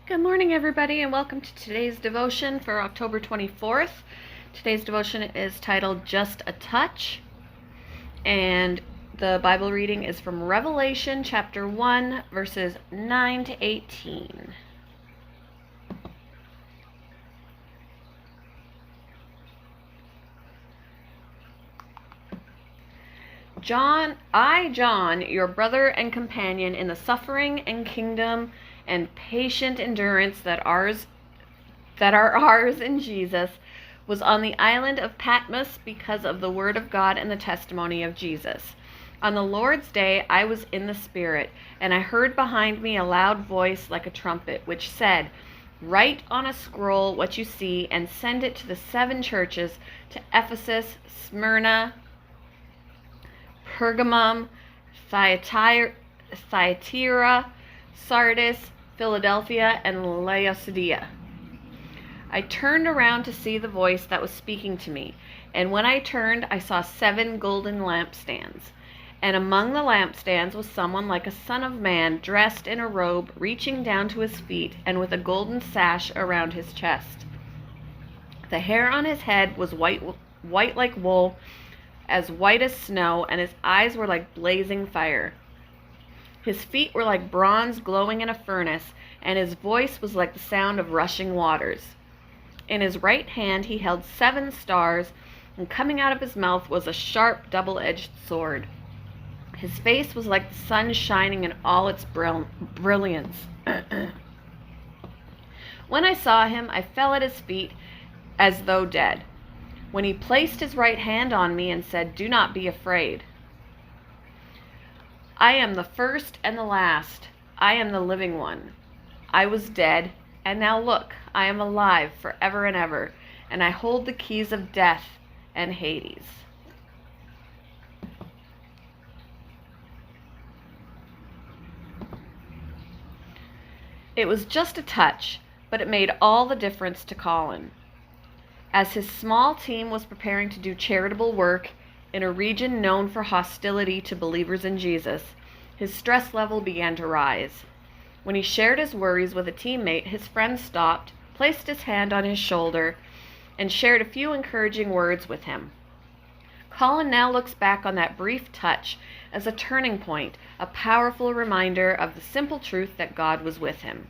Good morning, everybody, and welcome to today's devotion for October 24th. Today's devotion is titled Just a Touch, and the Bible reading is from Revelation chapter 1, verses 9 to 18. John, your brother and companion in the suffering and kingdom and patient endurance that are ours in Jesus, was on the island of Patmos because of the word of God and the testimony of Jesus. On the Lord's day I was in the Spirit, and I heard behind me a loud voice like a trumpet, which said, "Write on a scroll what you see and send it to the 7 churches, to Ephesus, Smyrna, Pergamum, Thyatira, Sardis, Philadelphia, and Laodicea." I turned around to see the voice that was speaking to me, and when I turned, I saw 7 golden lampstands. And among the lampstands was someone like a son of man, dressed in a robe reaching down to his feet, and with a golden sash around his chest. The hair on his head was white like wool, as white as snow, and his eyes were like blazing fire. His feet were like bronze glowing in a furnace, and his voice was like the sound of rushing waters. In his right hand he held 7 stars, and coming out of his mouth was a sharp double-edged sword. His face was like the sun shining in all its brilliance. When I saw him, I fell at his feet as though dead. When he placed his right hand on me and said, "Do not be afraid. I am the first and the last. I am the living one. I was dead, and now look, I am alive forever and ever, and I hold the keys of death and Hades." It was just a touch, but it made all the difference to Colin. As his small team was preparing to do charitable work in a region known for hostility to believers in Jesus, his stress level began to rise. When he shared his worries with a teammate, his friend stopped, placed his hand on his shoulder, and shared a few encouraging words with him. Colin now looks back on that brief touch as a turning point, a powerful reminder of the simple truth that God was with him.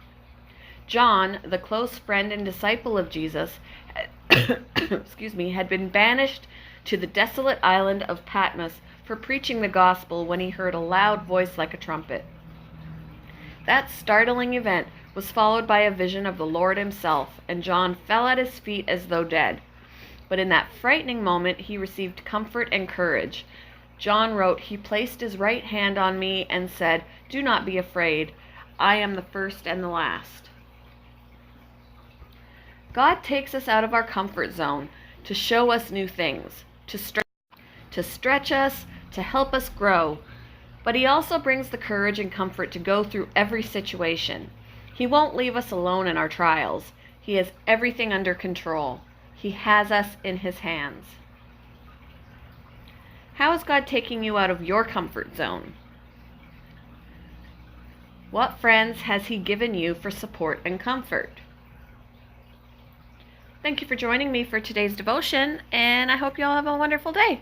John, the close friend and disciple of Jesus, had been banished to the desolate island of Patmos for preaching the gospel when he heard a loud voice like a trumpet. That startling event was followed by a vision of the Lord himself, and John fell at his feet as though dead. But in that frightening moment, he received comfort and courage. John wrote, "He placed his right hand on me and said, 'Do not be afraid. I am the first and the last.'" God takes us out of our comfort zone to show us new things, to stretch us, to help us grow. But he also brings the courage and comfort to go through every situation. He won't leave us alone in our trials. He has everything under control. He has us in his hands. How is God taking you out of your comfort zone? What friends has he given you for support and comfort? Thank you for joining me for today's devotion, and I hope you all have a wonderful day.